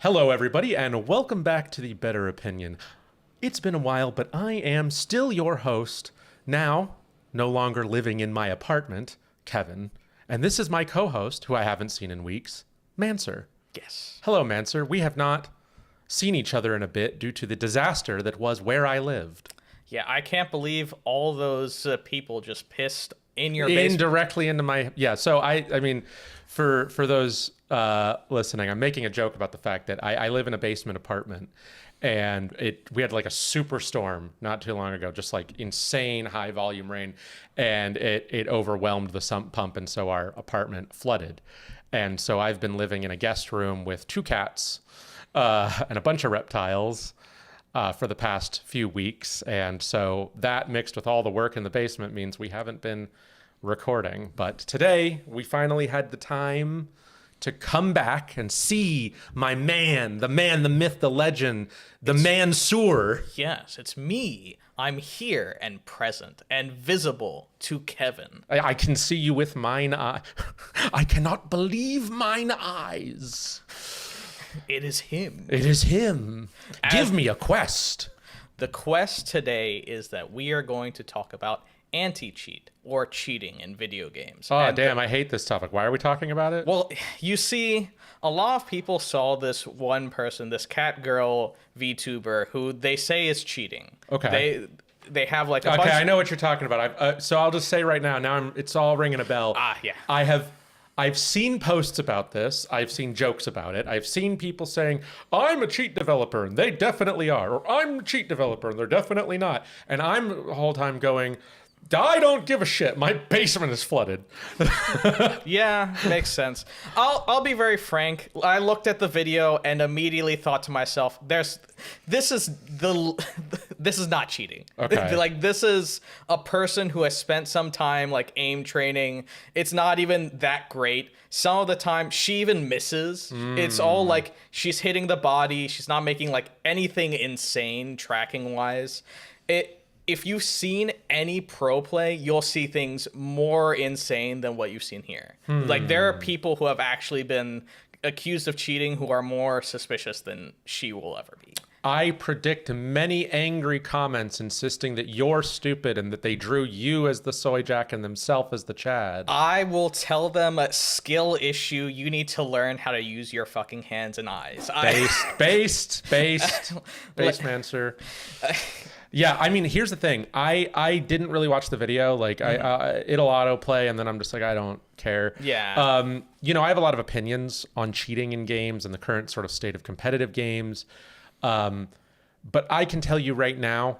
Hello, everybody, and welcome back to The Better Opinion. It's been a while, but I am still your host, now no longer living in my apartment, Kevin. And this is my co-host, who I haven't seen in weeks, Manser. Yes. Hello, Manser. We have not seen each other in a bit due to the disaster that was where I lived. Yeah, I can't believe all those people just pissed in your basement. Directly into my... Yeah, so I mean, for those listening, I'm making a joke about the fact that I live in a basement apartment, and we had like a superstorm not too long ago, just like insane high volume rain, and it overwhelmed the sump pump, and so our apartment flooded. And so I've been living in a guest room with 2 cats and a bunch of reptiles for the past few weeks. And so that mixed with all the work in the basement means we haven't been recording. But today we finally had the time to come back and see my man, the myth, the legend, the Mansoor. Yes, it's me. I'm here and present and visible to Kevin. I can see you with mine eye. I cannot believe mine eyes. It is him. It is him. Give me a quest. The quest today is that we are going to talk about anti-cheat or cheating in video games. Oh, damn, I hate this topic. Why are we talking about it? Well, you see, a lot of people saw this one person, this cat girl Vtuber, who they say is cheating. Okay. They have like a okay, bunch... I know what you're talking about. So I'll just say right now, it's all ringing a bell. Yeah. I've seen posts about this. I've seen jokes about it. I've seen people saying, I'm a cheat developer, and they definitely are. Or I'm a cheat developer, and they're definitely not. And I'm the whole time going, I don't give a shit. My basement is flooded. Yeah, makes sense. I'll be very frank. I looked at the video and immediately thought to myself, this is not cheating. Okay. Like, this is a person who has spent some time like aim training. It's not even that great. Some of the time she even misses. It's all like she's hitting the body. She's not making like anything insane tracking wise. If you've seen any pro play, you'll see things more insane than what you've seen here. Like, there are people who have actually been accused of cheating who are more suspicious than she will ever be. I predict many angry comments insisting that you're stupid and that they drew you as the soy jack and themselves as the Chad. I will tell them a skill issue. You need to learn how to use your fucking hands and eyes. Based, Manser. Yeah, I mean, here's the thing. I didn't really watch the video. Like, it'll autoplay, and then I'm just like, I don't care. Yeah. I have a lot of opinions on cheating in games and the current sort of state of competitive games. But I can tell you right now,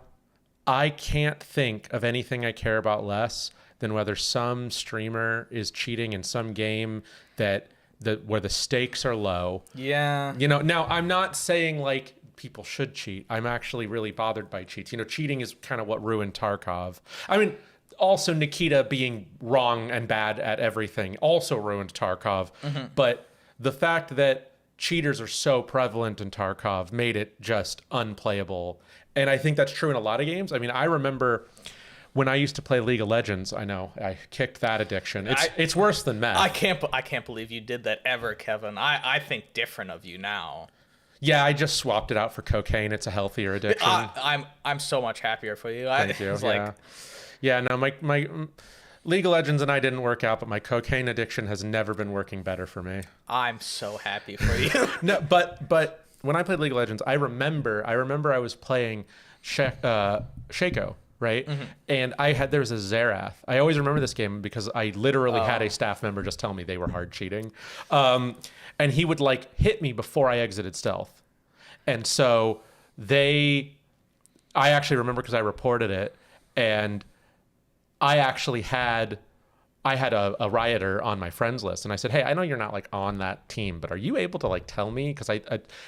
I can't think of anything I care about less than whether some streamer is cheating in some game where the stakes are low. Yeah. Now I'm not saying like people should cheat. I'm actually really bothered by cheats. Cheating is kind of what ruined Tarkov. I mean, also Nikita being wrong and bad at everything also ruined Tarkov. But the fact that cheaters are so prevalent in Tarkov made it just unplayable. And I think that's true in a lot of games. I mean, I remember when I used to play League of Legends, I know I kicked that addiction. It's worse than meth. I can't believe you did that ever, Kevin. I think different of you now. Yeah, I just swapped it out for cocaine. It's a healthier addiction. I'm so much happier for you. Thank you. No, my League of Legends and I didn't work out, but my cocaine addiction has never been working better for me. I'm so happy for you. No, but when I played League of Legends, I remember I was playing Shaco, right? And there was a Xerath. I always remember this game because I literally had a staff member just tell me they were hard cheating. And he would like hit me before I exited stealth. And so I actually remember because I reported it, and I actually had a rioter on my friends list, and I said, hey, I know you're not like on that team, but are you able to like tell me? Because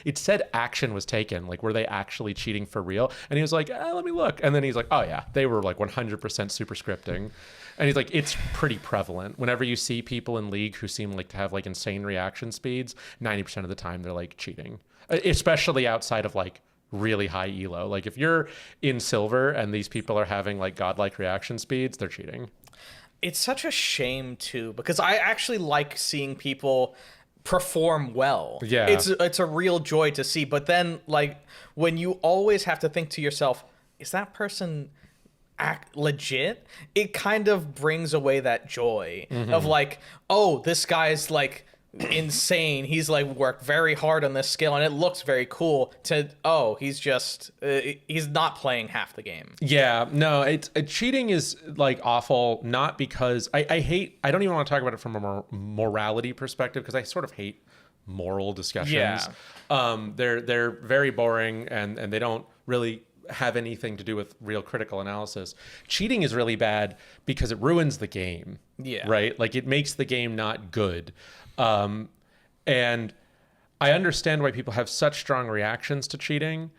it said action was taken. Like, were they actually cheating for real? And he was like, let me look. And then he's like, oh yeah, they were like 100% super scripting. And he's like, it's pretty prevalent. Whenever you see people in League who seem like to have like insane reaction speeds, 90% of the time they're like cheating, especially outside of like really high elo. Like, if you're in silver and these people are having like godlike reaction speeds, they're cheating. It's such a shame too, because I actually like seeing people perform well. Yeah. It's a real joy to see. But then, like, when you always have to think to yourself, is that person act legit? It kind of brings away that joy of like, oh, this guy's like insane. He's like worked very hard on this skill and it looks very cool, to, oh, he's just he's not playing half the game. Yeah, no, it's cheating is like awful, not because I don't even want to talk about it from a morality perspective, because I sort of hate moral discussions. Yeah. They're very boring, and they don't really have anything to do with real critical analysis. Cheating is really bad because it ruins the game. Yeah. Right? Like, it makes the game not good. And I understand why people have such strong reactions to cheating,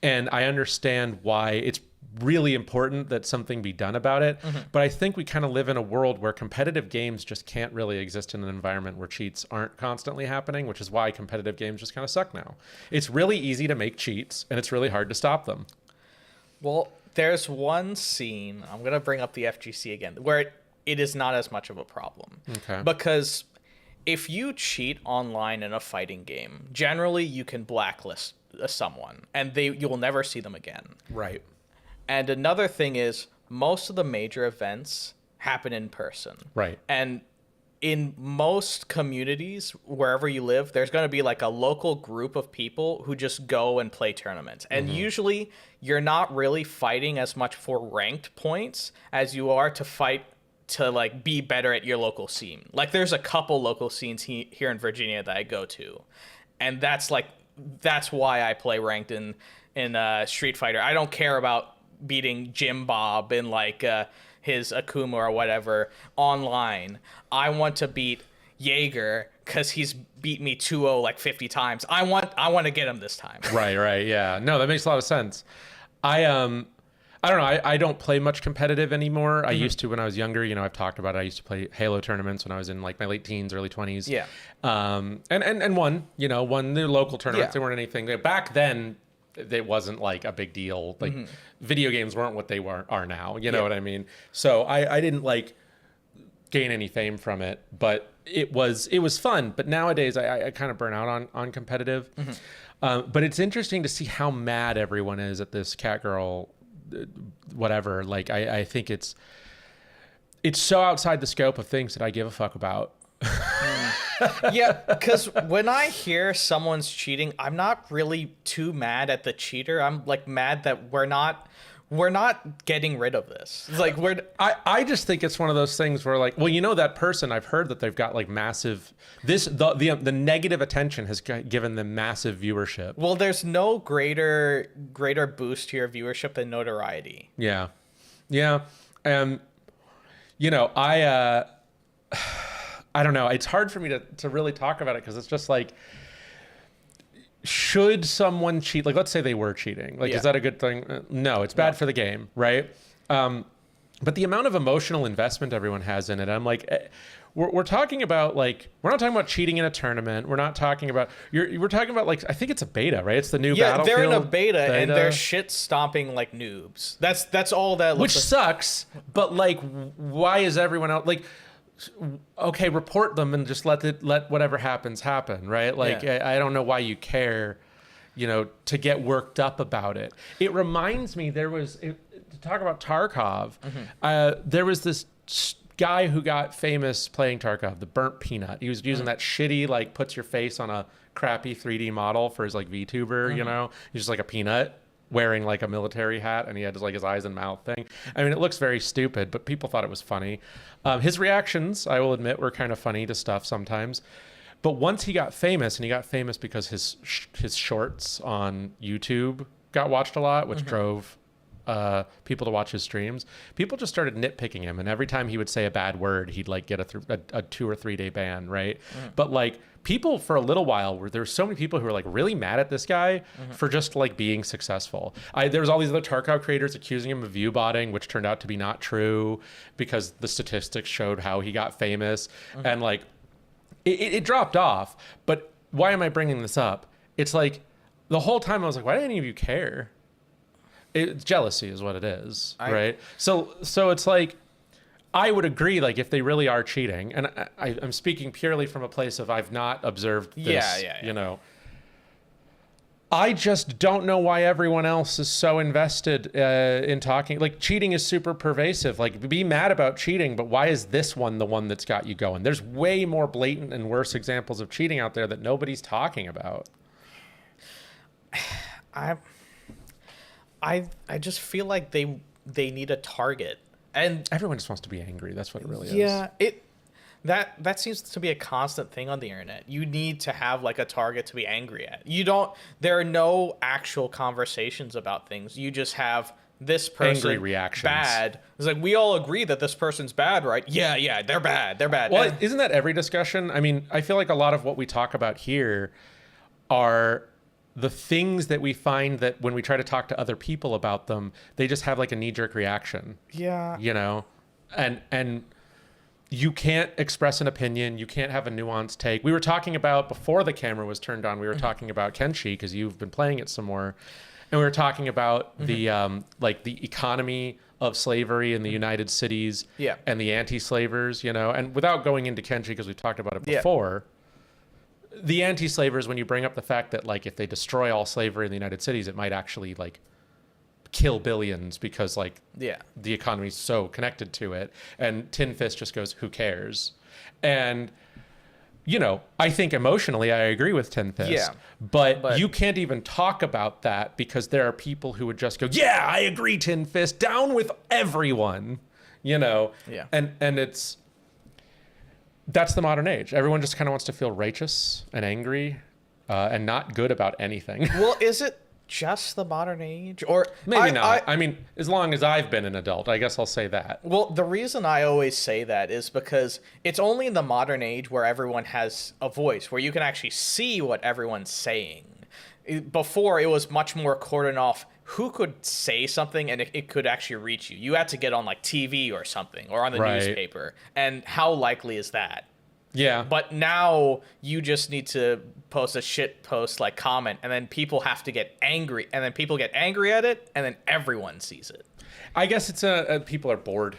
and I understand why it's really important that something be done about it. But I think we kind of live in a world where competitive games just can't really exist in an environment where cheats aren't constantly happening, which is why competitive games just kind of suck now. It's really easy to make cheats, and it's really hard to stop them. Well, there's one scene, I'm going to bring up the FGC again, where it is not as much of a problem. Okay. Because if you cheat online in a fighting game, generally you can blacklist someone, and you will never see them again. Right. And another thing is, most of the major events happen in person. Right. And in most communities, wherever you live, there's going to be like a local group of people who just go and play tournaments. And usually you're not really fighting as much for ranked points as you are to fight to like be better at your local scene. Like, there's a couple local scenes here in Virginia that I go to. And that's why I play ranked in Street Fighter. I don't care about beating Jim Bob in like his Akuma or whatever online. I want to beat Jaeger because he's beat me 2-0 like 50 times. I want to get him this time. Right. Yeah. No, that makes a lot of sense. I don't know. I don't play much competitive anymore. I used to when I was younger. You know, I've talked about it. I used to play Halo tournaments when I was in like my late teens, early 20s. Yeah. And won the local tournaments. Yeah. They weren't anything. Back then, it wasn't like a big deal. Like, video games weren't what they are now. You know what I mean? So I didn't like gain any fame from it, but it was fun. But nowadays I kind of burn out on competitive. But it's interesting to see how mad everyone is at this Catgirl whatever. Like, I think it's so outside the scope of things that I give a fuck about. Yeah, because when I hear someone's cheating, I'm not really too mad at the cheater. I'm like mad that we're not getting rid of this. It's like I just think it's one of those things where, like, well, you know, that person, I've heard that they've got like massive, the negative attention has given them massive viewership. Well, there's no greater boost to your viewership than notoriety. Yeah. You know, I don't know. It's hard for me to really talk about it, because it's just like, should someone cheat? Like, let's say they were cheating. Like, is that a good thing? No, it's bad for the game, right? But the amount of emotional investment everyone has in it, I'm like, we're talking about, like, we're not talking about cheating in a tournament. We're not talking about, we're talking about, like, I think it's a beta, right? It's the new Battlefield. Yeah, they're in a beta and they're shit stomping like noobs. That's all that looks Which sucks, but like, why is everyone out? Like, okay, report them and just let whatever happens happen, right? Like, I don't know why you care, you know, to get worked up about it. It reminds me, to talk about Tarkov, there was this guy who got famous playing Tarkov, the Burnt Peanut. He was using that shitty, like, puts your face on a crappy 3D model for his, like, VTuber, you know? He's just like a peanut wearing like a military hat, and he had like his eyes and mouth thing. I mean, it looks very stupid, but people thought it was funny. His reactions, I will admit, were kind of funny to stuff sometimes. But once he got famous, and he got famous because his shorts on YouTube got watched a lot, which drove people to watch his streams, people just started nitpicking him. And every time he would say a bad word, he'd like get a 2 or 3 day ban, right? But like, people for a little while there were so many people who were like really mad at this guy for just like being successful. There was all these other Tarkov creators accusing him of view botting, which turned out to be not true because the statistics showed how he got famous. And like, it dropped off. But why am I bringing this up? It's like, the whole time I was like, why do any of you care? It's jealousy is what it is, right? So it's like, I would agree, like, if they really are cheating, and I'm speaking purely from a place of I've not observed this, you know. I just don't know why everyone else is so invested in talking. Like, cheating is super pervasive. Like, be mad about cheating, but why is this one the one that's got you going? There's way more blatant and worse examples of cheating out there that nobody's talking about. I just feel like they need a target. And everyone just wants to be angry. That's what it really is. Yeah, that seems to be a constant thing on the internet. You need to have like a target to be angry at. There are no actual conversations about things. You just have this person angry reactions. Bad. It's like, we all agree that this person's bad, right? Yeah, they're bad. They're bad. Well, isn't that every discussion? I mean, I feel like a lot of what we talk about here are the things that we find that when we try to talk to other people about them, they just have like a knee-jerk reaction. Yeah. You know? And you can't express an opinion. You can't have a nuanced take. We were talking about, before the camera was turned on, we were talking about Kenshi, because you've been playing it some more. And we were talking about the like the economy of slavery in the United Cities and the anti-slavers, you know? And without going into Kenshi, because we've talked about it before, the anti-slavers, when you bring up the fact that, like, if they destroy all slavery in the United Cities, it might actually, like, kill billions because, like, the economy's so connected to it. And Tin Fist just goes, who cares? And, you know, I think emotionally I agree with Tin Fist. Yeah. But you can't even talk about that because there are people who would just go, yeah, I agree, Tin Fist, down with everyone, you know? Yeah. And it's... That's the modern age. Everyone just kind of wants to feel righteous and angry and not good about anything. Well, is it just the modern age? Or maybe not. I mean, as long as I've been an adult, I guess I'll say that. Well, the reason I always say that is because it's only in the modern age where everyone has a voice, where you can actually see what everyone's saying. Before, it was much more cordoned off who could say something and it could actually reach you. You had to get on like TV or something, or on the newspaper. And how likely is that? Yeah. But now you just need to post a shit post, like, comment, and then people have to get angry, and then people get angry at it, and then everyone sees it. I guess it's people are bored.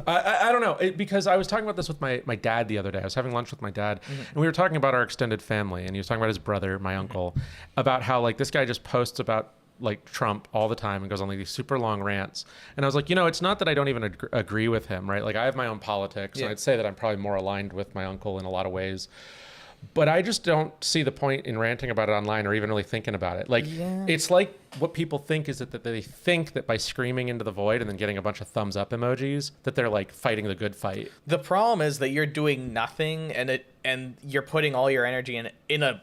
I don't know, because I was talking about this with my dad the other day. I was having lunch with my dad, and we were talking about our extended family, and he was talking about his brother, my uncle, about how, like, this guy just posts about, like, Trump all the time and goes on like these super long rants. And I was like, you know, it's not that I don't even agree with him, right? Like, I have my own politics, and I'd say that I'm probably more aligned with my uncle in a lot of ways. But I just don't see the point in ranting about it online or even really thinking about it. Like, it's like what people think is that they think that by screaming into the void and then getting a bunch of thumbs up emojis, that they're, like, fighting the good fight. The problem is that you're doing nothing, and you're putting all your energy in a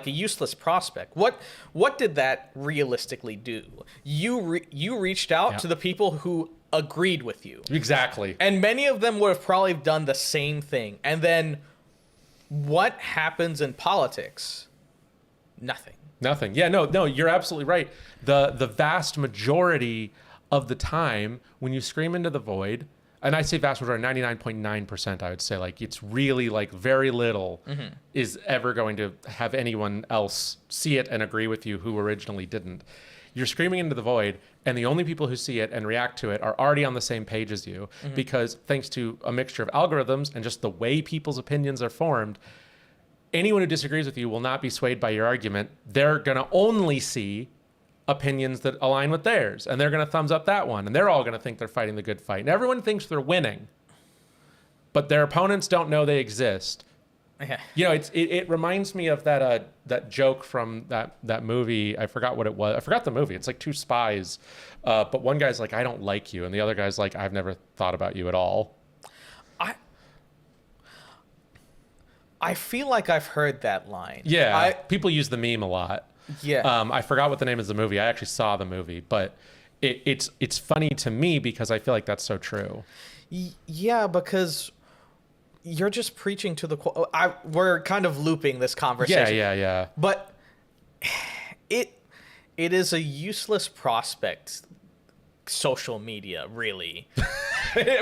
useless prospect. What did that realistically do? You reached out to the people who agreed with you. Exactly. And many of them would have probably done the same thing. And then what happens in politics? Nothing. Yeah, no, you're absolutely right. The vast majority of the time when you scream into the void, and I say vast majority, 99.9%, I would say, like, it's really, like, very little is ever going to have anyone else see it and agree with you who originally didn't. You're screaming into the void, and the only people who see it and react to it are already on the same page as you, because thanks to a mixture of algorithms and just the way people's opinions are formed, anyone who disagrees with you will not be swayed by your argument. They're going to only see opinions that align with theirs, and they're going to thumbs up that one, and they're all going to think they're fighting the good fight, and everyone thinks they're winning, but their opponents don't know they exist. You know, it reminds me of that joke from that movie. I forgot what it was. I forgot the movie. It's like two spies, but one guy's like, I don't like you, and the other guy's like, I've never thought about you at all. I feel like I've heard that line. Yeah, people use the meme a lot. Yeah. I forgot what the name of the movie. I actually saw the movie, but it's funny to me because I feel like that's so true. Yeah, because you're just preaching to the... we're kind of looping this conversation. Yeah. But it is a useless prospect, social media, really.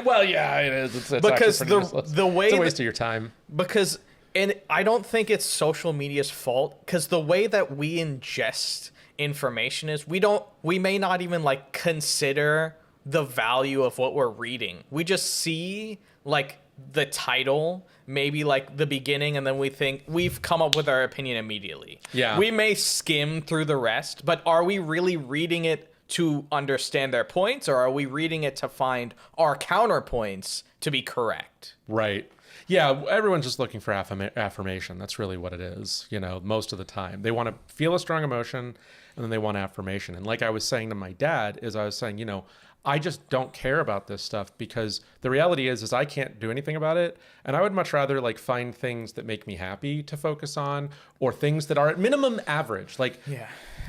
Well, yeah, it is. It's because the way... It's a waste of your time. Because... And I don't think it's social media's fault, because the way that we ingest information is we may not even, like, consider the value of what we're reading. We just see like the title, maybe like the beginning, and then we think we've come up with our opinion immediately. Yeah. We may skim through the rest, but are we really reading it to understand their points, or are we reading it to find our counterpoints to be correct? Right. Yeah, everyone's just looking for affirmation. That's really what it is, you know, most of the time. They want to feel a strong emotion, and then they want affirmation. And like I was saying to my dad, I was saying, you know, I just don't care about this stuff, because the reality is I can't do anything about it. And I would much rather like find things that make me happy to focus on, or things that are at minimum average. Like, Yeah.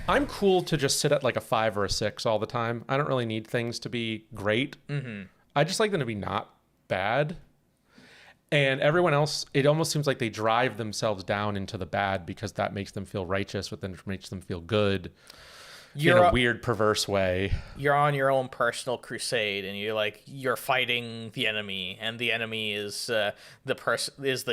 I'm cool to just sit at like a 5 or a 6 all the time. I don't really need things to be great. I just like them to be not bad. And everyone else, it almost seems like they drive themselves down into the bad because that makes them feel righteous, but then makes them feel good in a weird, perverse way. You're on your own personal crusade, and you're fighting the enemy, and the enemy is the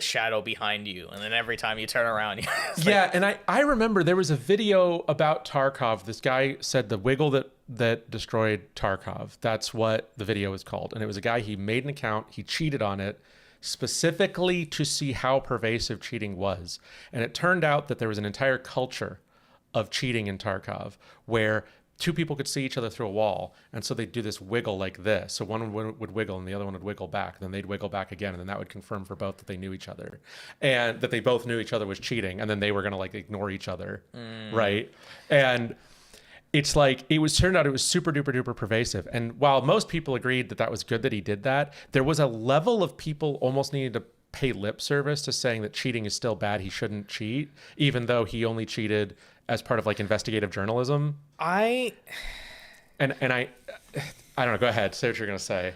shadow behind you, and then every time you turn around, and I remember there was a video about Tarkov. This guy said the wiggle that destroyed Tarkov. That's what the video was called, and it was a guy, he made an account, he cheated on it specifically to see how pervasive cheating was, and it turned out that there was an entire culture of cheating in Tarkov, where two people could see each other through a wall, and so they'd do this wiggle like this. So one would wiggle and the other one would wiggle back, then they'd wiggle back again, and then that would confirm for both that they knew each other, and that they both knew each other was cheating, and then they were gonna like ignore each other, right? And it's like, turned out it was super duper duper pervasive. And while most people agreed that that was good that he did that, there was a level of people almost needed to pay lip service to saying that cheating is still bad, he shouldn't cheat, even though he only cheated as part of like investigative journalism. I don't know, go ahead, say what you're gonna say.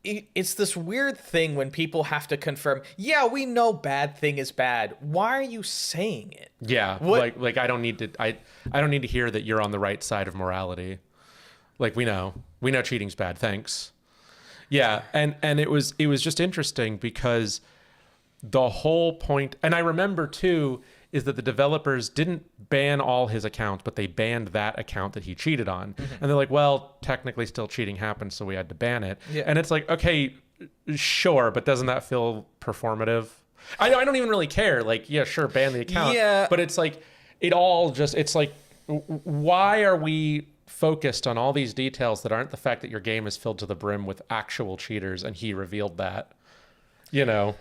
It's this weird thing when people have to confirm, yeah, we know bad thing is bad. Why are you saying it? Yeah, like I don't need to hear that you're on the right side of morality. Like we know cheating's bad, thanks. Yeah, and it was just interesting because the whole point, and I remember too, is that the developers didn't ban all his accounts, but they banned that account that he cheated on. And they're like, well, technically still cheating happened, so we had to ban it. Yeah. And it's like, okay, sure, but doesn't that feel performative? I don't even really care. Like, yeah, sure, ban the account. Yeah. But it's like, it's like, why are we focused on all these details that aren't the fact that your game is filled to the brim with actual cheaters, and he revealed that, you know?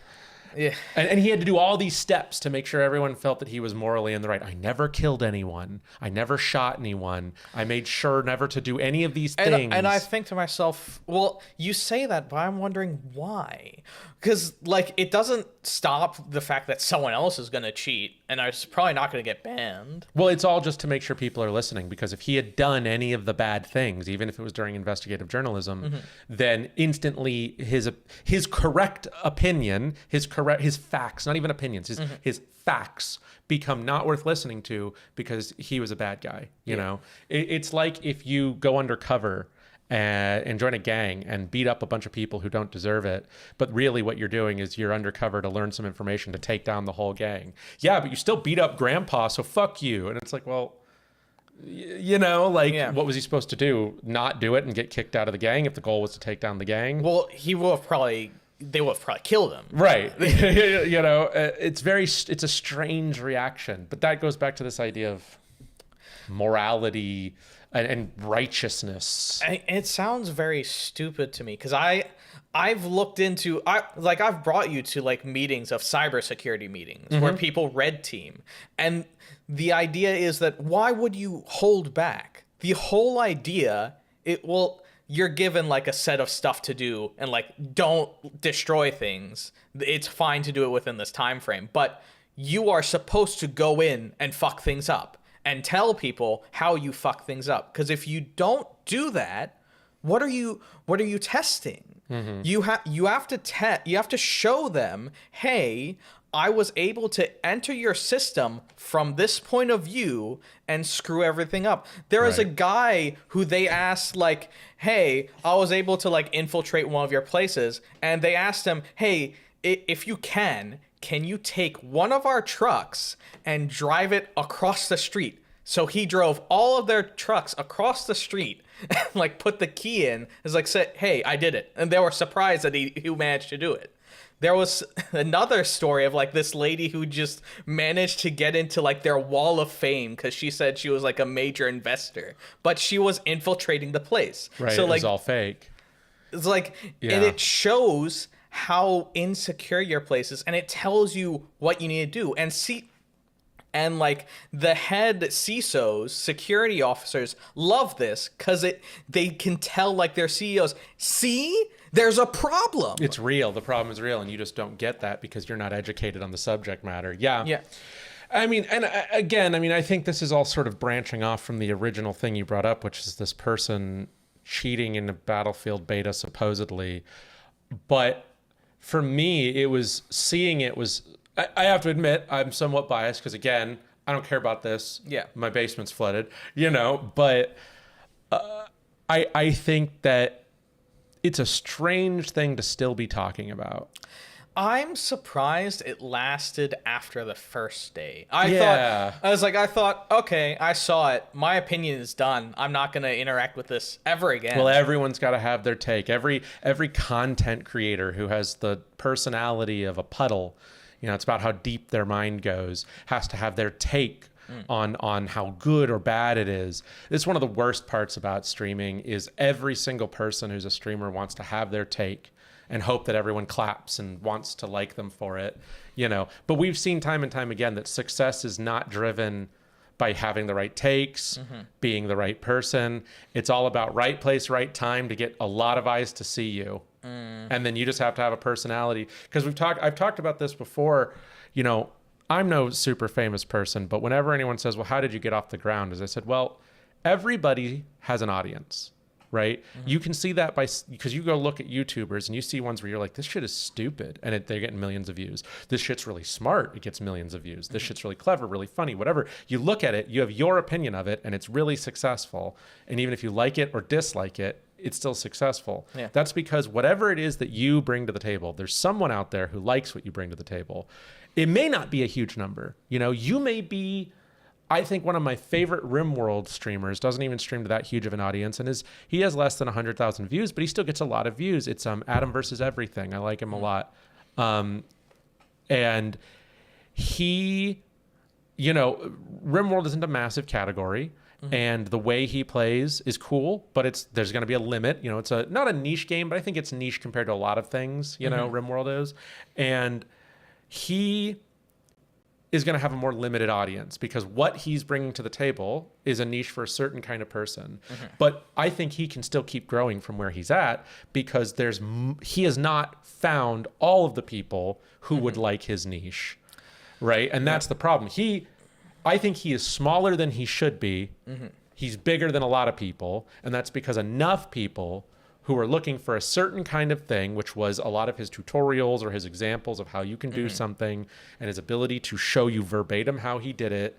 Yeah. And he had to do all these steps to make sure everyone felt that he was morally in the right. I never killed anyone. I never shot anyone. I made sure never to do any of these things. And I think to myself, well, you say that, but I'm wondering why. Because, like, it doesn't stop the fact that someone else is going to cheat, and it's probably not going to get banned. Well, it's all just to make sure people are listening, because if he had done any of the bad things, even if it was during investigative journalism, then instantly his correct opinion, his facts, not even opinions, his facts become not worth listening to because he was a bad guy. You know, it's like if you go undercover and join a gang and beat up a bunch of people who don't deserve it, but really what you're doing is you're undercover to learn some information to take down the whole gang. Yeah, but you still beat up grandpa, so fuck you. And it's like, well, you know, like, what was he supposed to do? Not do it and get kicked out of the gang if the goal was to take down the gang? Well, they would have probably killed him. Right. You know, it's a strange reaction, but that goes back to this idea of morality and righteousness. And it sounds very stupid to me, because I've looked into, I've brought you to like meetings of cybersecurity meetings where people red team, and the idea is that why would you hold back? The whole idea, you're given like a set of stuff to do, and like, don't destroy things. It's fine to do it within this time frame, but you are supposed to go in and fuck things up and tell people how you fuck things up. Because if you don't do that, what are you testing? You have to show them, hey, I was able to enter your system from this point of view and screw everything up. There is a guy who they asked, like, hey, I was able to like infiltrate one of your places, and they asked him, hey, if you can you take one of our trucks and drive it across the street So he drove all of their trucks across the street, and, like, put the key in. It's like, said, hey, I did it. And they were surprised that he managed to do it. There was another story of, like, this lady who just managed to get into, like, their wall of fame because she said she was, like, a major investor. But she was infiltrating the place. Right, so, it was like, all fake. it's like, Yeah. and it shows how insecure your place is, and it tells you what you need to do. And like the head CISOs, security officers, love this because they can tell, like, their CEOs, see, there's a problem. It's real. The problem is real, and you just don't get that because you're not educated on the subject matter. Yeah. Yeah. I mean, and again, I mean, I think this is all sort of branching off from the original thing you brought up, which is this person cheating in a Battlefield beta, supposedly. But for me, it was seeing it was, I have to admit, I'm somewhat biased because, again, I don't care about this. Yeah. My basement's flooded, but I think that it's a strange thing to still be talking about. I'm surprised it lasted after the first day. I thought, okay, I saw it. My opinion is done. I'm not going to interact with this ever again. Well, everyone's got to have their take. Every content creator who has the personality of a puddle, it's about how deep their mind goes, has to have their take on how good or bad it is. It's one of the worst parts about streaming is every single person who's a streamer wants to have their take and hope that everyone claps and wants to like them for it, But we've seen time and time again that success is not driven by having the right takes, being the right person. It's all about right place, right time to get a lot of eyes to see you. And then you just have to have a personality. Because I've talked about this before, I'm no super famous person, but whenever anyone says, well, how did you get off the ground? As I said, well, everybody has an audience. Right? You can see that because you go look at YouTubers and you see ones where you're like, this shit is stupid. And they're getting millions of views. This shit's really smart. It gets millions of views. This shit's really clever, really funny, whatever. You look at it, you have your opinion of it, and it's really successful. And even if you like it or dislike it, it's still successful. Yeah. That's because whatever it is that you bring to the table, there's someone out there who likes what you bring to the table. It may not be a huge number. You may be, I think one of my favorite RimWorld streamers doesn't even stream to that huge of an audience, and he has less than 100,000 views, but he still gets a lot of views. It's Adam versus Everything. I like him a lot. And he, RimWorld isn't a massive category, and the way he plays is cool, but there's going to be a limit. It's not a niche game, but I think it's niche compared to a lot of things, RimWorld is. And he is going to have a more limited audience because what he's bringing to the table is a niche for a certain kind of person. But I think he can still keep growing from where he's at because he has not found all of the people who would like his niche, right? And that's the problem. I think he is smaller than he should be. He's bigger than a lot of people, and that's because enough people who are looking for a certain kind of thing, which was a lot of his tutorials or his examples of how you can do something and his ability to show you verbatim how he did it.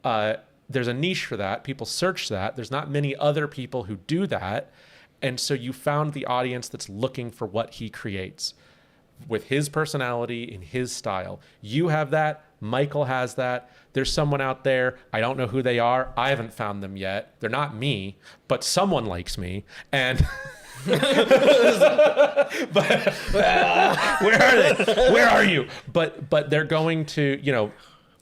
There's a niche for that. People search that. There's not many other people who do that. And so you found the audience that's looking for what he creates with his personality in his style. You have that. Michael has that. There's someone out there. I don't know who they are. I haven't found them yet. They're not me, but someone likes me. And but where are they? Where are you? But they're going to,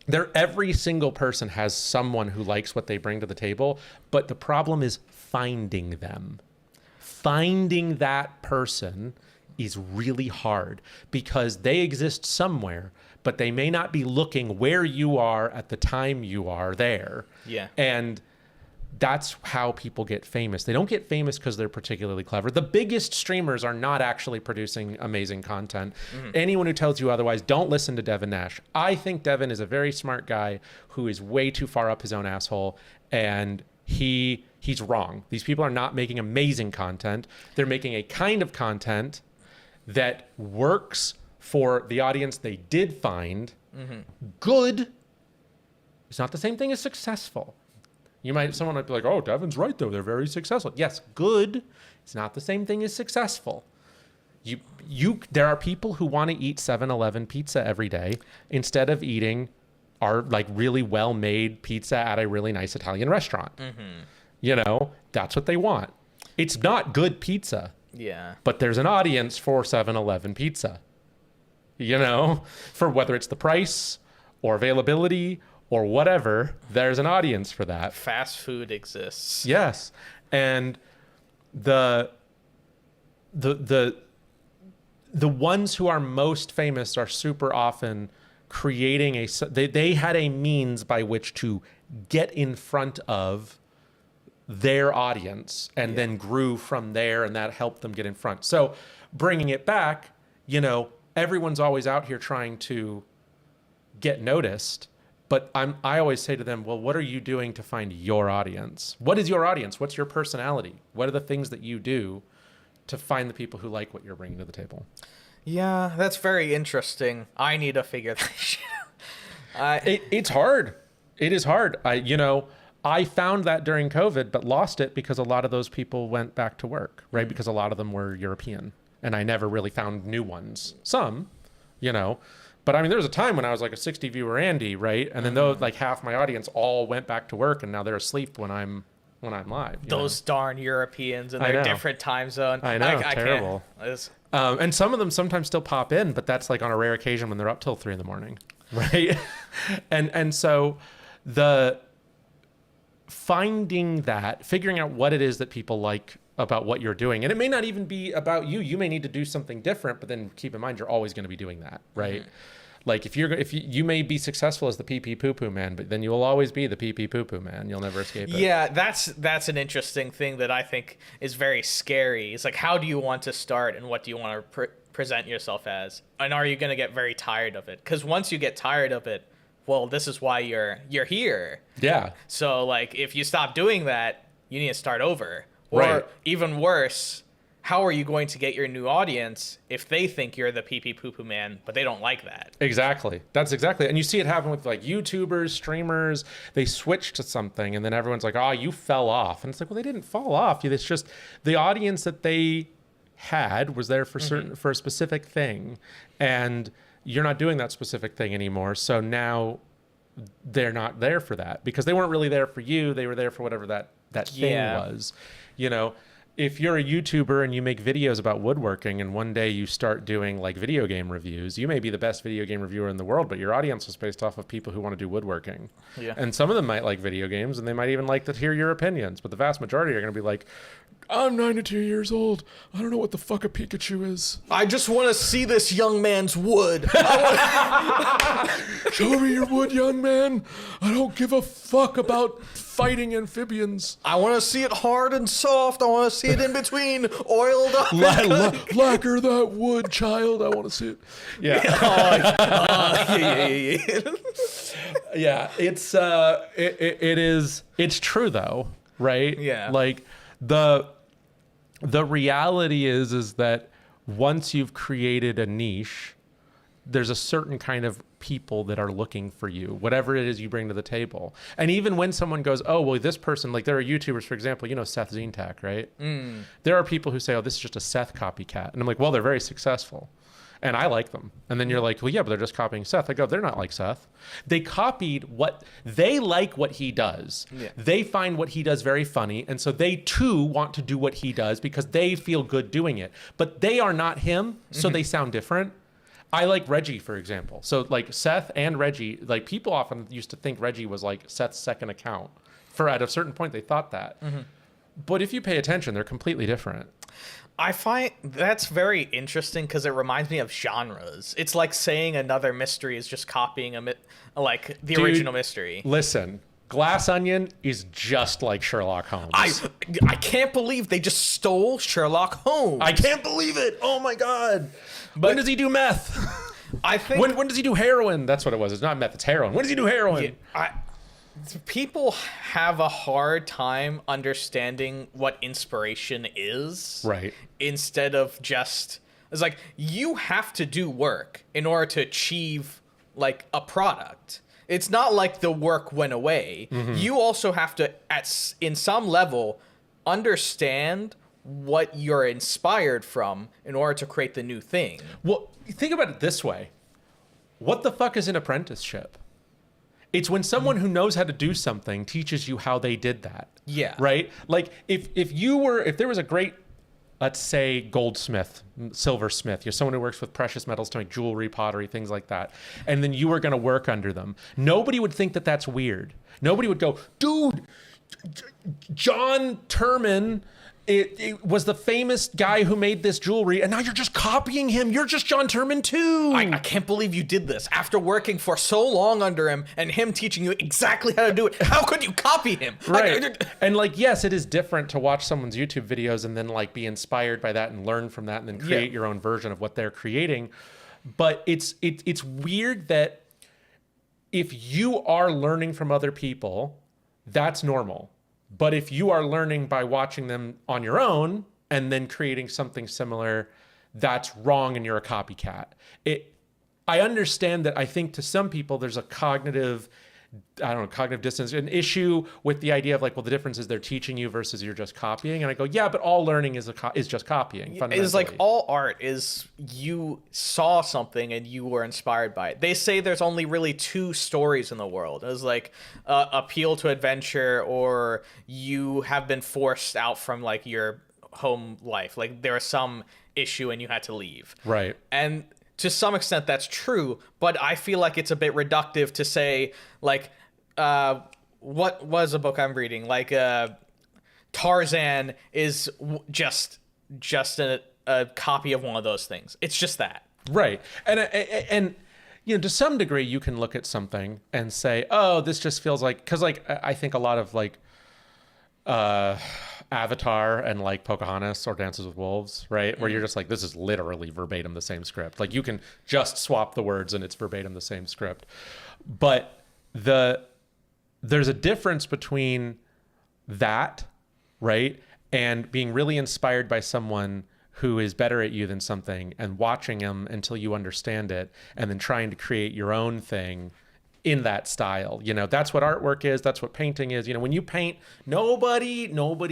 every single person has someone who likes what they bring to the table. But the problem is finding them. Finding that person is really hard because they exist somewhere, but they may not be looking where you are at the time you are there. Yeah. And that's how people get famous. They don't get famous because they're particularly clever. The biggest streamers are not actually producing amazing content. Anyone who tells you otherwise, don't listen to Devin Nash. I think Devin is a very smart guy who is way too far up his own asshole, and he's wrong. These people are not making amazing content. They're making a kind of content that works for the audience they did find. Good is not the same thing as successful. Someone might be like, oh, Devin's right though. They're very successful. Yes, good is not the same thing as successful. There are people who want to eat 7-Eleven pizza every day instead of eating are like really well-made pizza at a really nice Italian restaurant. You know, that's what they want. It's not good pizza. Yeah. But there's an audience for 7-Eleven pizza. You know, for whether it's the price or availability or whatever, there's an audience for that. Fast food exists. Yes. And the ones who are most famous are super often creating they had a means by which to get in front of their audience and then grew from there, and that helped them get in front. So bringing it back, you know, everyone's always out here trying to get noticed, but I always say to them, well, what are you doing to find your audience? What is your audience? What's your personality? What are the things that you do to find the people who like what you're bringing to the table? Yeah, that's very interesting. I need to figure that shit out. It's hard. It is hard. I found that during COVID, but lost it because a lot of those people went back to work, right? Because a lot of them were European, and I never really found new ones. Some, you know, but I mean, there was a time when I was like a 60 viewer Andy, right? And then those, like half my audience all went back to work, and now they're asleep when I'm live. Those darn Europeans and their different time zone. I know, terrible. And some of them sometimes still pop in, but that's like on a rare occasion when they're up till 3 a.m, right? and so figuring out what it is that people like about what you're doing, and it may not even be about you. You may need to do something different, but then keep in mind you're always going to be doing that, right? Mm-hmm. Like if you may be successful as the pee pee poo poo man, but then you'll always be the pee pee poo poo man. You'll never escape it. Yeah, that's an interesting thing that I think is very scary. It's like, how do you want to start, and what do you want to present yourself as, and are you going to get very tired of it? Because once you get tired of it, well, this is why you're here. Yeah. So like, if you stop doing that, you need to start over. Or right. Even worse, how are you going to get your new audience if they think you're the pee pee poo poo man, but they don't like that? Exactly. That's exactly. And you see it happen with like YouTubers, streamers. They switch to something, and then everyone's like, "Oh, you fell off." And it's like, well, they didn't fall off. It's just the audience that they had was there for for a specific thing, and you're not doing that specific thing anymore. So now they're not there for that because they weren't really there for you. They were there for whatever that thing was. You know, if you're a YouTuber and you make videos about woodworking, and one day you start doing like video game reviews, you may be the best video game reviewer in the world, but your audience is based off of people who want to do woodworking. Yeah. And some of them might like video games, and they might even like to hear your opinions, but the vast majority are going to be like, I'm 92 years old. I don't know what the fuck a Pikachu is. I just want to see this young man's wood. Show me your wood, young man. I don't give a fuck about fighting amphibians. I want to see it hard and soft. I want to see it in between oiled up. Lacquer that wood, child. I want to see it. Yeah. Yeah. It's true though, right? Yeah. Like the reality is that once you've created a niche, there's a certain kind of people that are looking for you, whatever it is you bring to the table. And even when someone goes, oh, well, this person, like there are YouTubers, for example, you know, Seth Zintak, right? There are people who say, oh, this is just a Seth copycat. And I'm like, well, they're very successful. And I like them. And then you're like, well, yeah, but they're just copying Seth. I go, they're not like Seth. They copied they like what he does. Yeah. They find what he does very funny. And so they too want to do what he does because they feel good doing it. But they are not him, so they sound different. I like Reggie, for example. So like Seth and Reggie, like people often used to think Reggie was like Seth's second account. At a certain point, they thought that. But if you pay attention, they're completely different. I find that's very interesting because it reminds me of genres. It's like saying another mystery is just copying the original mystery. Listen, Glass Onion is just like Sherlock Holmes. I can't believe they just stole Sherlock Holmes. I can't believe it. Oh my God. But when does he do meth? I think when does he do heroin? That's what it was. It's not meth, it's heroin. When does he do heroin? People have a hard time understanding what inspiration is. Right. Instead of just, it's like you have to do work in order to achieve like a product. It's not like the work went away. You also have to, in some level, understand what you're inspired from in order to create the new thing. Well, think about it this way. What the fuck is an apprenticeship? It's when someone who knows how to do something teaches you how they did that. Yeah. Right? Like if there was a great, let's say, goldsmith, silversmith, you're someone who works with precious metals to make jewelry, pottery, things like that, and then you were going to work under them, nobody would think that that's weird. Nobody would go, dude, John Turman, it was the famous guy who made this jewelry, and now you're just copying him. You're just John Turman too. I can't believe you did this after working for so long under him and him teaching you exactly how to do it. How could you copy him? Right. And like, yes, it is different to watch someone's YouTube videos and then like be inspired by that and learn from that and then create your own version of what they're creating. But it's weird that if you are learning from other people, that's normal. But if you are learning by watching them on your own and then creating something similar, that's wrong and you're a copycat. I understand that. I think to some people there's a cognitive distance, an issue with the idea of like, well, the difference is they're teaching you versus you're just copying. And I go, yeah, but all learning is just copying. It's like all art is you saw something and you were inspired by it. They say there's only really two stories in the world. It's like appeal to adventure, or you have been forced out from like your home life. Like there was some issue and you had to leave. Right. And to some extent that's true, but I feel like it's a bit reductive to say like, what was a book I'm reading? Like, Tarzan is just a copy of one of those things. It's just that. Right. And you know, to some degree you can look at something and say, oh, this just feels like, cause like, I think a lot of like, Avatar and like Pocahontas or Dances with Wolves, right? Where you're just like, this is literally verbatim the same script. Like you can just swap the words and it's verbatim the same script. But there's a difference between that, right? And being really inspired by someone who is better at you than something and watching them until you understand it and then trying to create your own thing in that style. You know, that's what artwork is. That's what painting is. You know, when you paint, nobody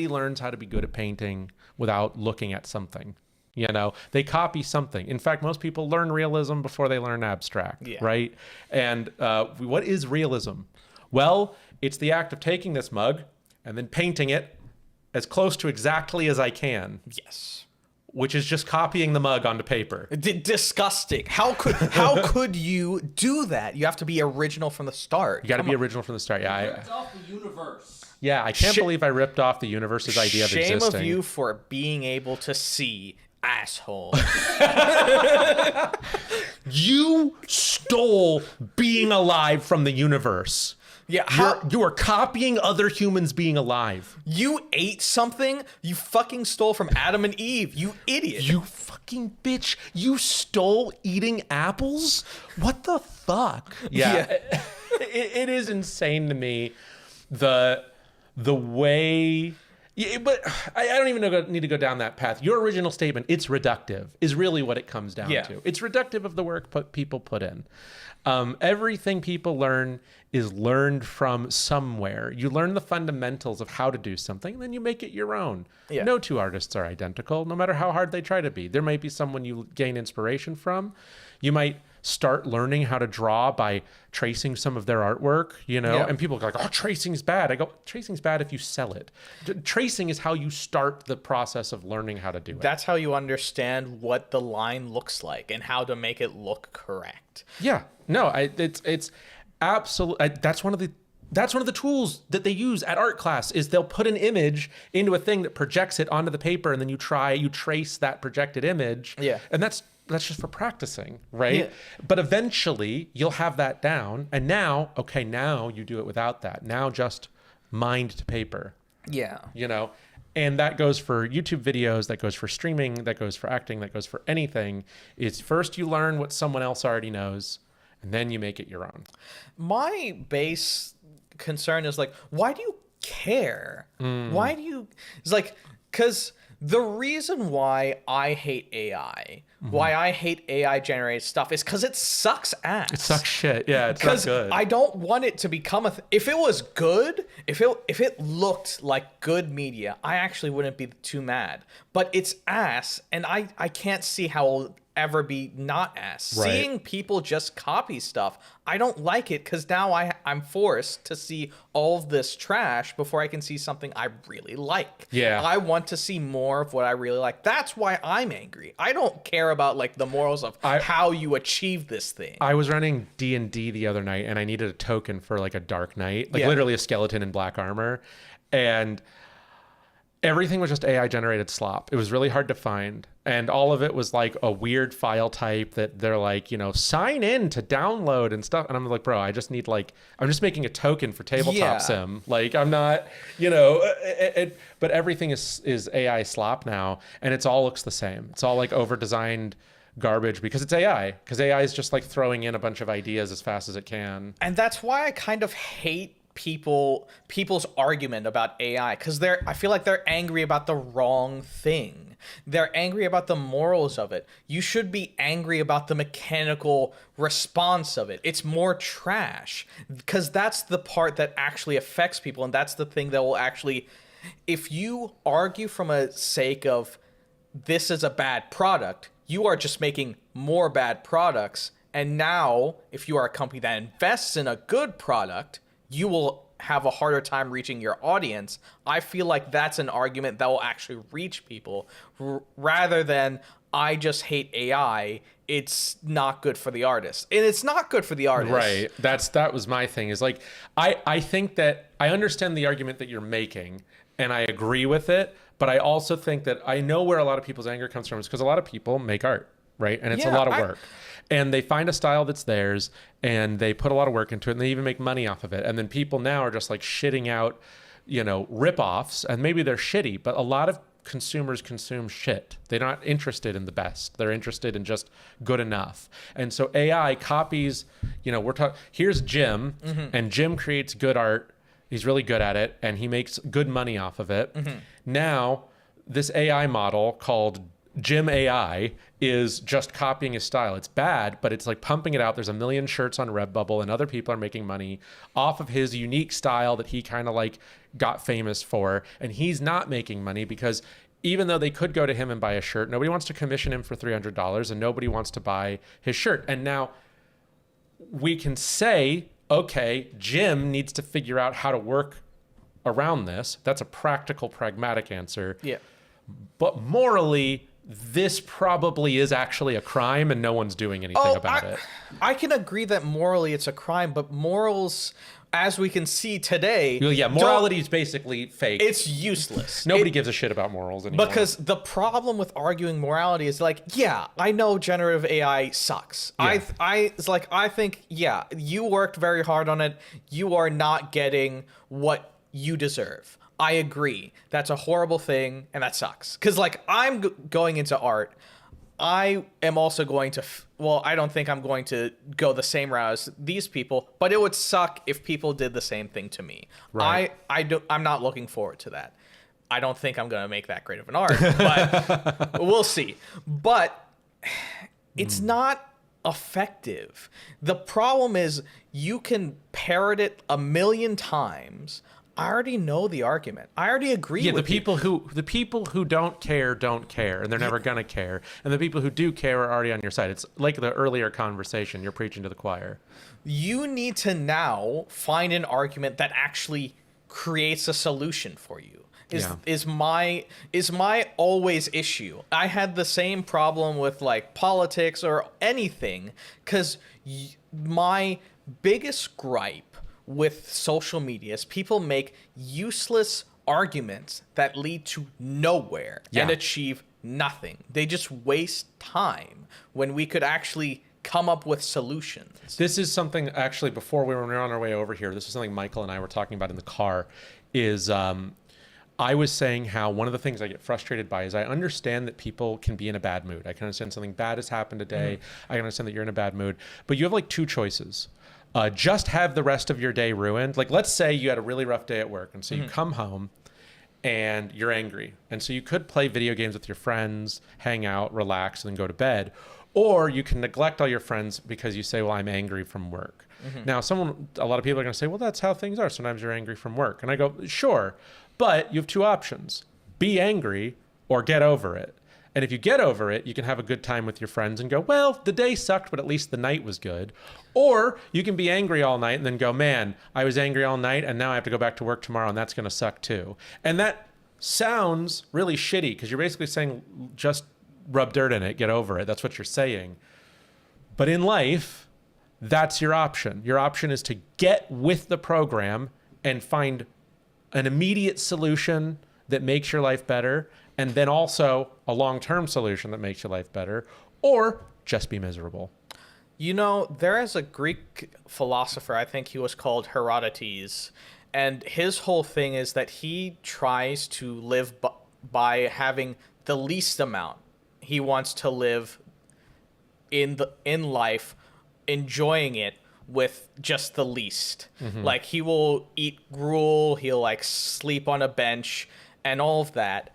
learns how to be good at painting without looking at something. You know, they copy something. In fact, most people learn realism before they learn abstract, right? And what is realism? Well, it's the act of taking this mug and then painting it as close to exactly as I can. Yes. Which is just copying the mug onto paper. Disgusting. How could you do that? You have to be original from the start. You got to be original from the start. Yeah, ripped off the universe. Yeah, I can't believe I ripped off the universe's idea of existing. Shame of you for being able to see, asshole. You stole being alive from the universe. Yeah, you are copying other humans being alive. You ate something you fucking stole from Adam and Eve, you idiot. You fucking bitch. You stole eating apples? What the fuck? Yeah. It is insane to me the way... Yeah, but I don't even need to go down that path. Your original statement, it's reductive, is really what it comes down to. It's reductive of the work people put in. Everything people learn is learned from somewhere. You learn the fundamentals of how to do something, and then you make it your own. Yeah. No two artists are identical, no matter how hard they try to be. There might be someone you gain inspiration from. You might start learning how to draw by tracing some of their artwork, you know, and people go like, oh, tracing's bad. I go, tracing's bad if you sell it. Tracing is how you start the process of learning how to do it. That's how you understand what the line looks like and how to make it look correct. Yeah, no, it's absolutely, that's one of the tools that they use at art class is they'll put an image into a thing that projects it onto the paper, and then you trace that projected image. Yeah. And that's just for practicing, right? Yeah. But eventually you'll have that down, and now you do it without that. Now just mind to paper. Yeah. You know, and that goes for YouTube videos, that goes for streaming, that goes for acting, that goes for anything. Is first you learn what someone else already knows, and then you make it your own. My base concern is like, why do you care? Why do you... It's like, because the reason why I hate AI, why I hate AI generated stuff, is because it sucks ass. It sucks shit. Yeah, it's not good. I don't want it to become if it was good, if it looked like good media, I actually wouldn't be too mad. But it's ass, and I can't see how ever be not asked. Right. Seeing people just copy stuff, I don't like it, because now I'm forced to see all of this trash before I can see something I really like. Yeah. I want to see more of what I really like. That's why I'm angry. I don't care about like the morals of how you achieve this thing. I was running D&D the other night, and I needed a token for like a Dark Knight, like literally a skeleton in black armor, and everything was just AI generated slop. It was really hard to find. And all of it was like a weird file type that they're like, sign in to download and stuff. And I'm like, bro, I just need I'm just making a token for tabletop sim. Like, I'm not, but everything is AI slop now. And it all looks the same. It's all like over designed garbage because it's AI. Because AI is just like throwing in a bunch of ideas as fast as it can. And that's why I kind of hate people's argument about AI, because I feel like they're angry about the wrong thing. They're angry about the morals of it. You should be angry about the mechanical response of it. It's more trash, because that's the part that actually affects people, and that's the thing that will actually, if you argue from a sake of this is a bad product, you are just making more bad products. And now if you are a company that invests in a good product, you will have a harder time reaching your audience. I feel like that's an argument that will actually reach people, rather than I just hate AI. It's not good for the artist. And it's not good for the artist. Right. That was my thing, is like, I think that I understand the argument that you're making, and I agree with it, but I also think that I know where a lot of people's anger comes from, is because a lot of people make art, right? And it's a lot of work. And they find a style that's theirs, and they put a lot of work into it, and they even make money off of it. And then people now are just like shitting out, rip-offs, and maybe they're shitty, but a lot of consumers consume shit. They're not interested in the best. They're interested in just good enough. And so AI copies, here's Jim, and Jim creates good art. He's really good at it, and he makes good money off of it. Now, this AI model called Jim AI is just copying his style. It's bad, but it's like pumping it out. There's a million shirts on Redbubble, and other people are making money off of his unique style that he kind of like got famous for. And he's not making money because even though they could go to him and buy a shirt, nobody wants to commission him for $300, and nobody wants to buy his shirt. And now we can say, okay, Jim needs to figure out how to work around this. That's a practical, pragmatic answer. Yeah. But morally, this probably is actually a crime, and no one's doing anything about it. I can agree that morally it's a crime, but morals, as we can see today... Yeah, morality is basically fake. It's useless. Nobody gives a shit about morals anymore. Because the problem with arguing morality is like, yeah, I know generative AI sucks. Yeah. I think, yeah, you worked very hard on it. You are not getting what you deserve. I agree. That's a horrible thing, and that sucks. Because, I'm going into art. I am also going to... I don't think I'm going to go the same route as these people, but it would suck if people did the same thing to me. Right. I'm not looking forward to that. I don't think I'm going to make that great of an art, but we'll see. But it's not effective. The problem is you can parrot it a million times. I already know the argument. I already agree with the people who don't care, and they're never gonna care. And the people who do care are already on your side. It's like the earlier conversation. You're preaching to the choir. You need to now find an argument that actually creates a solution for you. Is my always issue. I had the same problem with politics or anything, because my biggest gripe with social media is people make useless arguments that lead to nowhere and achieve nothing. They just waste time when we could actually come up with solutions. This is something, actually, before we were on our way over here, this is something Michael and I were talking about in the car, is I was saying how one of the things I get frustrated by is I understand that people can be in a bad mood. I can understand something bad has happened today. I can understand that you're in a bad mood, but you have two choices. Just have the rest of your day ruined. Let's say you had a really rough day at work, and so you come home and you're angry. And so you could play video games with your friends, hang out, relax, and then go to bed. Or you can neglect all your friends because you say, well, I'm angry from work. Now, a lot of people are going to say, well, that's how things are. Sometimes you're angry from work. And I go, sure, but you have two options. Be angry or get over it. And if you get over it, you can have a good time with your friends and go, well, the day sucked, but at least the night was good. Or you can be angry all night and then go, man, I was angry all night and now I have to go back to work tomorrow and that's going to suck too. And that sounds really shitty because you're basically saying just rub dirt in it, get over it. That's what you're saying. But in life, that's your option. Your option is to get with the program and find an immediate solution that makes your life better, and then also a long-term solution that makes your life better, or just be miserable. You know, there is a Greek philosopher, I think he was called Herodotus, and his whole thing is that he tries to live by having the least amount. He wants to live in life, enjoying it with just the least. Like, he will eat gruel, he'll like sleep on a bench and all of that.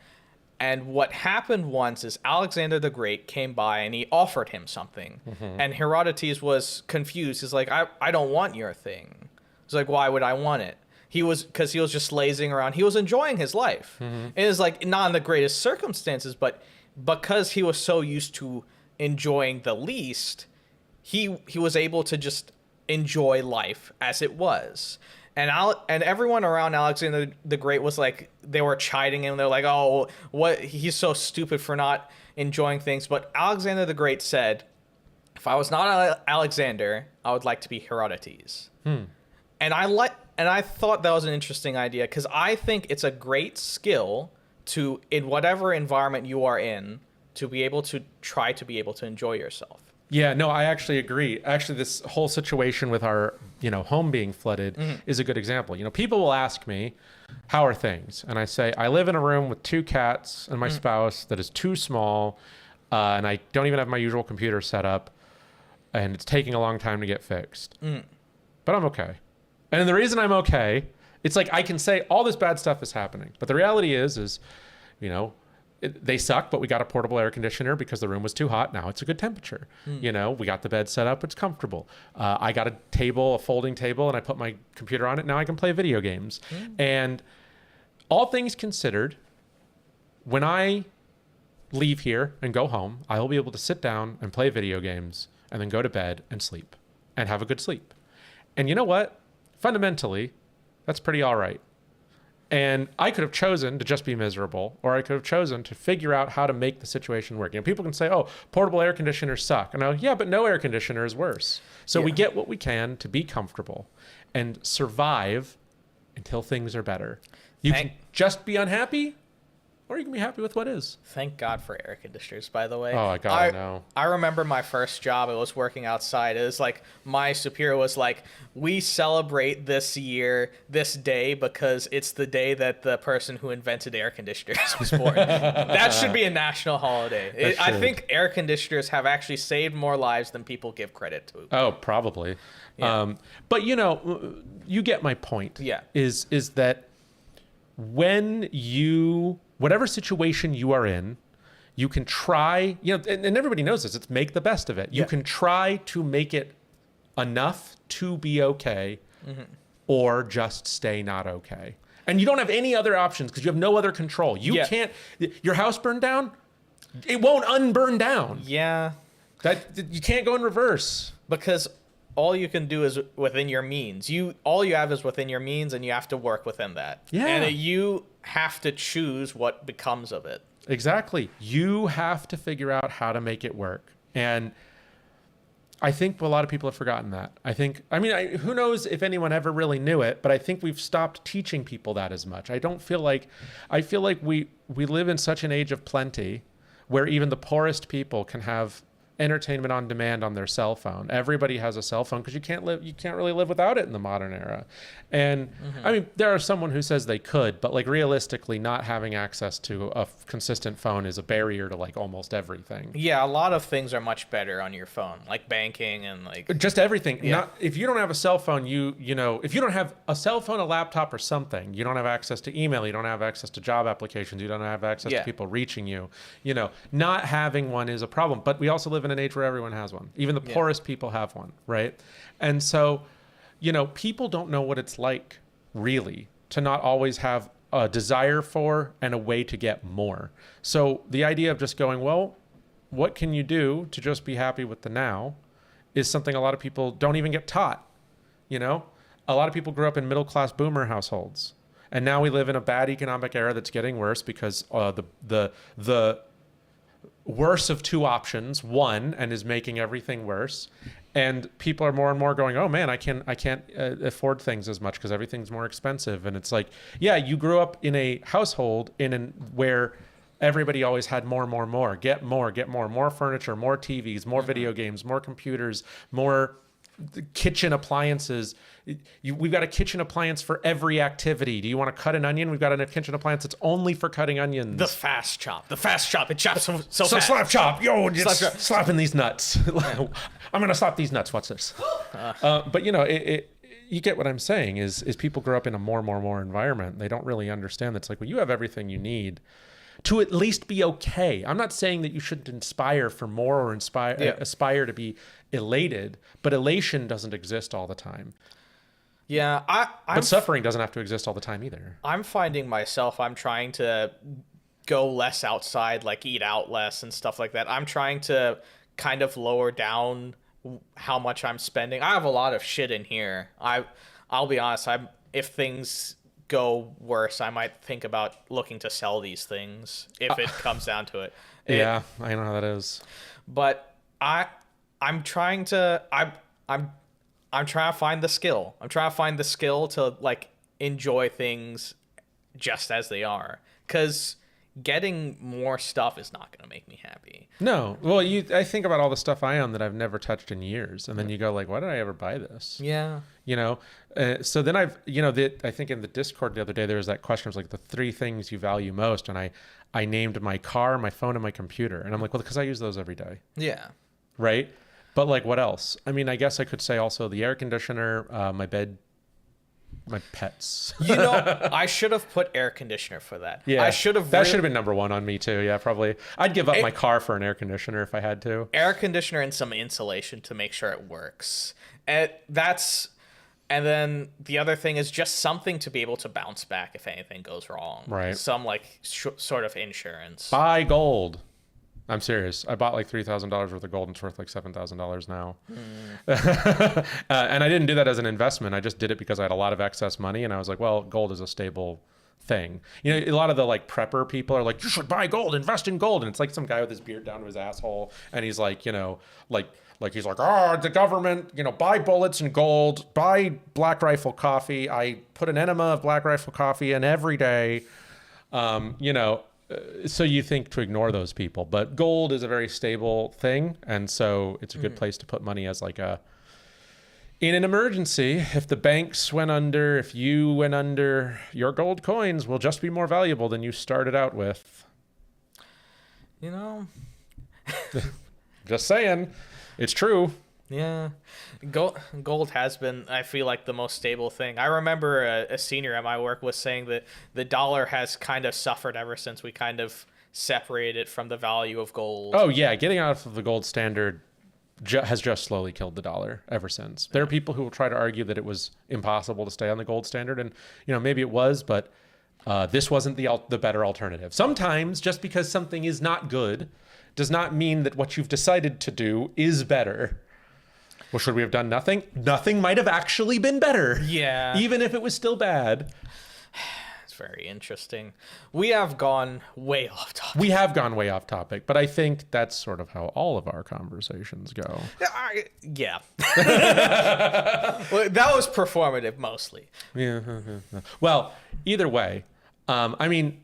And what happened once is Alexander the Great came by and he offered him something. And Herodotus was confused. He's like, I don't want your thing. He's like, why would I want it? Because he was just lazing around. He was enjoying his life. It was like not in the greatest circumstances, but because he was so used to enjoying the least, he was able to just enjoy life as it was. And everyone around Alexander the Great was like, they were chiding him. They're like, oh, what? He's so stupid for not enjoying things. But Alexander the Great said, if I was not Alexander, I would like to be Herodotus. And I thought that was an interesting idea because I think it's a great skill to, in whatever environment you are in, to be able to try to be able to enjoy yourself. Yeah, no, I actually agree. Actually, this whole situation with our, home being flooded is a good example. People will ask me, how are things? And I say, I live in a room with 2 cats and my spouse that is too small, and I don't even have my usual computer set up, and it's taking a long time to get fixed. But I'm okay. And the reason I'm okay, it's like I can say all this bad stuff is happening. But the reality is, they suck, but we got a portable air conditioner because the room was too hot. Now it's a good temperature. We got the bed set up. It's comfortable. I got a folding table, and I put my computer on it. Now I can play video games. And all things considered, when I leave here and go home, I will be able to sit down and play video games and then go to bed and sleep and have a good sleep. And you know what? Fundamentally, that's pretty all right. And I could have chosen to just be miserable, or I could have chosen to figure out how to make the situation work. People can say, oh, portable air conditioners suck. And yeah, but no air conditioner is worse. So we get what we can to be comfortable and survive until things are better. You can just be unhappy, or you can be happy with what is. Thank God for air conditioners, by the way. Oh, God, I know. I remember my first job. I was working outside. It was like my superior was like, we celebrate this day, because it's the day that the person who invented air conditioners was born. That should be a national holiday. I think air conditioners have actually saved more lives than people give credit to. Oh, probably. Yeah. But, you get my point. Yeah. Is that when whatever situation you are in, you can try, and everybody knows this, it's make the best of it. You can try to make it enough to be okay, or just stay not okay. And you don't have any other options because you have no other control. You can't, your house burned down, it won't unburn down. Yeah. You can't go in reverse. Because all you can do is within your means. All you have is within your means, and you have to work within that. Yeah. And you have to choose what becomes of it. Exactly. You have to figure out how to make it work. And I think a lot of people have forgotten that. Who knows if anyone ever really knew it, but I think we've stopped teaching people that as much. I feel like we live in such an age of plenty where even the poorest people can have entertainment on demand on their cell phone. Everybody has a cell phone because you can't really live without it in the modern era. And there are someone who says they could, but like realistically, not having access to a consistent phone is a barrier to like almost everything. Yeah, a lot of things are much better on your phone, like banking and like just everything. Yeah. If you don't have a cell phone, if you don't have a cell phone, a laptop, or something, you don't have access to email, you don't have access to job applications, you don't have access to people reaching you. Not having one is a problem. But we also live in an age where everyone has one. Even the poorest people have one, right? And so, people don't know what it's like really to not always have a desire for, and a way to get more. So the idea of just going, well, what can you do to just be happy with the now is something a lot of people don't even get taught. You know, a lot of people grew up in middle-class boomer households, and now we live in a bad economic era that's getting worse because the worse of two options won and is making everything worse. And people are more and more going, oh man, I can't afford things as much because everything's more expensive. And it's like, yeah, you grew up in a household where everybody always had more, get more furniture, more TVs, more video games, more computers, more kitchen appliances. We've got a kitchen appliance for every activity. Do you want to cut an onion? We've got a kitchen appliance that's only for cutting onions. The fast chop. It chops so fast. Slap chop. Yo, just slapping these nuts. I'm going to slap these nuts. Watch this. But you know, you get what I'm saying is people grow up in a more environment. They don't really understand that's like, well, you have everything you need to at least be okay. I'm not saying that you shouldn't inspire for more or aspire to be elated, but elation doesn't exist all the time. Yeah, but suffering doesn't have to exist all the time either. I'm finding myself, I'm trying to go less outside, like eat out less and stuff like that. I'm trying to kind of lower down how much I'm spending. I have a lot of shit in here. I'll be honest, if things go worse, I might think about looking to sell these things if it comes down to it. Yeah, I know how that is. But I'm trying to find the skill. I'm trying to find the skill to like enjoy things just as they are, because getting more stuff is not going to make me happy. No. Well, I think about all the stuff I own that I've never touched in years, and then you go like, why did I ever buy this? Yeah. You know, so then I think in the Discord the other day, there was that question, it was like the 3 things you value most. And I named my car, my phone, and my computer. And I'm like, well, because I use those every day. Yeah. Right. But like, what else? I mean, I guess I could say also the air conditioner, my bed, my pets. You know, I should have put air conditioner for that. Yeah. I should have. That should have been number 1 on me too. Yeah, probably. I'd give up my car for an air conditioner if I had to. Air conditioner and some insulation to make sure it works. And then the other thing is just something to be able to bounce back if anything goes wrong. Right. Some like sort of insurance. Buy gold. I'm serious. I bought like $3,000 worth of gold and it's worth like $7,000 now. And I didn't do that as an investment. I just did it because I had a lot of excess money. And I was like, well, gold is a stable thing. You know, a lot of the like prepper people are like, you should buy gold, invest in gold. And it's like some guy with his beard down to his asshole. And he's like, you know, like he's like, the government, you know, buy bullets and gold, buy Black Rifle coffee. I put an enema of Black Rifle coffee in every day. You know, so you think to ignore those people, but gold is a very stable thing. And so it's a good place to put money as like in an emergency. If the banks went under, if you went under, your gold coins will just be more valuable than you started out with. You know, just saying. It's true. Yeah. Gold has been, I feel like, the most stable thing. I remember a senior at my work was saying that the dollar has kind of suffered ever since we kind of separated it from the value of gold. Oh, yeah. Getting out of the gold standard has just slowly killed the dollar ever since. There are people who will try to argue that it was impossible to stay on the gold standard. And, you know, maybe it was, but this wasn't the better alternative. Sometimes just because something is not good does not mean that what you've decided to do is better. Well, should we have done nothing? Nothing might have actually been better. Yeah. Even if it was still bad. It's very interesting. We have gone way off topic. We have gone way off topic, but I think that's sort of how all of our conversations go. Yeah. Well, that was performative mostly. Yeah. Well, either way, I mean,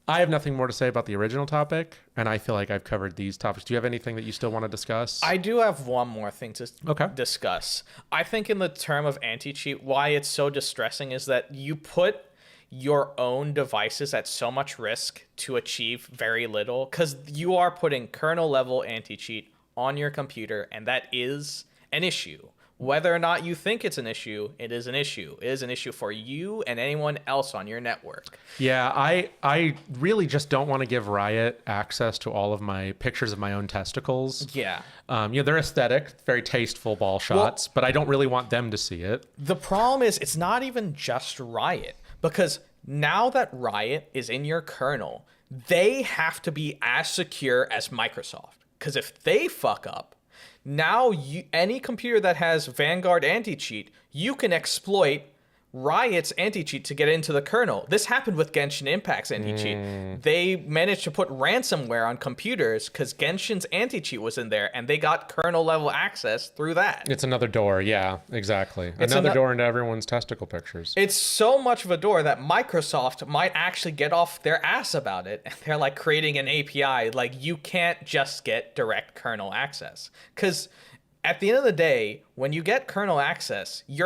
I have nothing more to say about the original topic, and I feel like I've covered these topics. Do you have anything that you still want to discuss? I do have one more thing to discuss. I think in the term of anti-cheat, why it's so distressing is that you put your own devices at so much risk to achieve very little, because you are putting kernel-level anti-cheat on your computer, and that is an issue. Whether or not you think it's an issue, it is an issue. It is an issue for you and anyone else on your network. Yeah, I really just don't want to give Riot access to all of my pictures of my own testicles. Yeah. You know, they're aesthetic, very tasteful ball shots, but I don't really want them to see it. The problem is it's not even just Riot, because Now that Riot is in your kernel, they have to be as secure as Microsoft. Because if they fuck up, now any computer that has Vanguard anti-cheat, you can exploit Riot's anti-cheat to get into the kernel. This happened with Genshin Impact's anti-cheat. They managed to put ransomware on computers because Genshin's anti-cheat was in there, and they got kernel level access through that. It's another door. Yeah, exactly. Another door into everyone's testicle pictures. It's so much of a door that Microsoft might actually get off their ass about it. They're like creating an API. Like, you can't just get direct kernel access. Because at the end of the day, when you get kernel access, you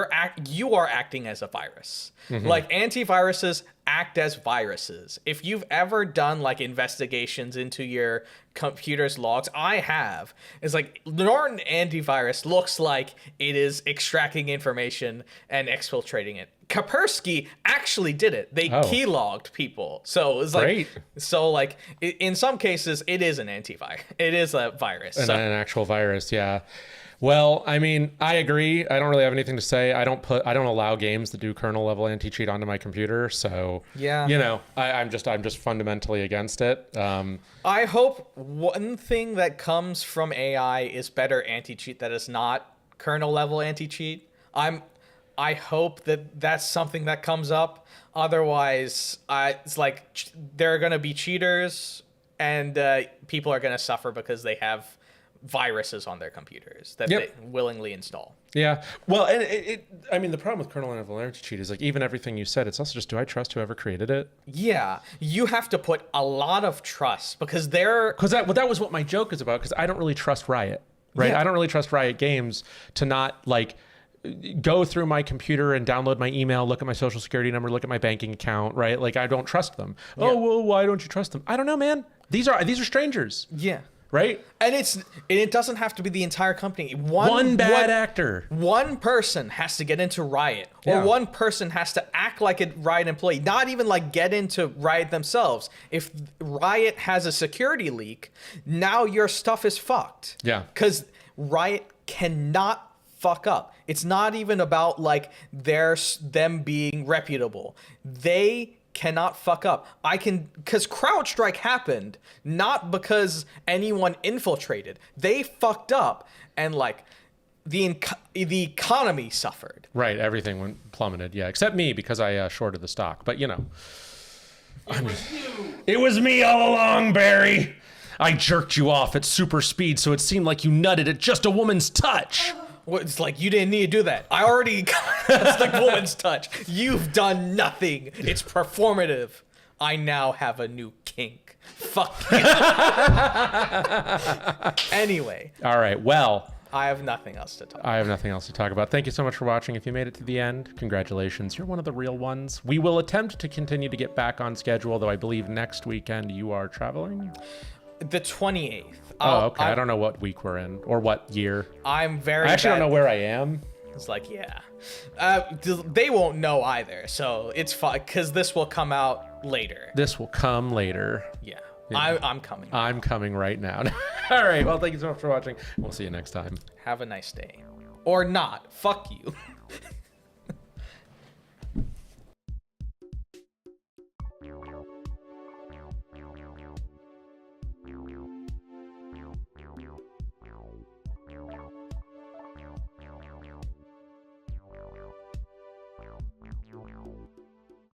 are acting as a virus. Like, antiviruses act as viruses. If you've ever done like investigations into your computer's logs, I have. It's like Norton antivirus looks like it is extracting information and exfiltrating it. Kaspersky actually did it. They keylogged people. So it's like, great. So like in some cases, it is an antivirus. It is a virus. An actual virus. Yeah. Well, I mean, I agree. I don't really have anything to say. I don't allow games that do kernel level anti-cheat onto my computer. So yeah, you know, I'm just fundamentally against it. I hope one thing that comes from AI is better anti-cheat that is not kernel level anti-cheat. I hope that that's something that comes up. Otherwise, it's like there are going to be cheaters, and people are going to suffer because they have viruses on their computers that they willingly install. Yeah. Well, and I mean, the problem with kernel level anti-cheat is like even everything you said, it's also just, do I trust whoever created it? Yeah. You have to put a lot of trust because that was what my joke is about, because I don't really trust Riot, right? Yeah. I don't really trust Riot Games to not like go through my computer and download my email, look at my social security number, look at my banking account, right? Like, I don't trust them. Yeah. Oh, well, why don't you trust them? I don't know, man. These are strangers. Yeah. Right? And it doesn't have to be the entire company. One bad actor. One person has to get into Riot, or one person has to act like a Riot employee, not even like get into Riot themselves. If Riot has a security leak, now your stuff is fucked. Yeah. Because Riot cannot fuck up. It's not even about like them being reputable. They cannot fuck up. Because CrowdStrike happened not because anyone infiltrated. They fucked up, and like the economy suffered. Right, everything went plummeted. Yeah, except me, because I shorted the stock. But you know, it was me all along, Barry. I jerked you off at super speed, so it seemed like you nutted at just a woman's touch. It's like, you didn't need to do that. I already got the woman's touch. You've done nothing. It's performative. I now have a new kink. Fuck you. Anyway. All right. Well, I have nothing else to talk about. I have nothing else to talk about. Thank you so much for watching. If you made it to the end, congratulations. You're one of the real ones. We will attempt to continue to get back on schedule, though I believe next weekend you are traveling. The 28th. Okay. I don't know what week we're in or what year. I actually don't know where I am. It's like, yeah. They won't know either, so it's fine, because this will come out later. This will come later. Yeah. I'm coming. I'm coming right now. All right. Well, thank you so much for watching. We'll see you next time. Have a nice day. Or not. Fuck you.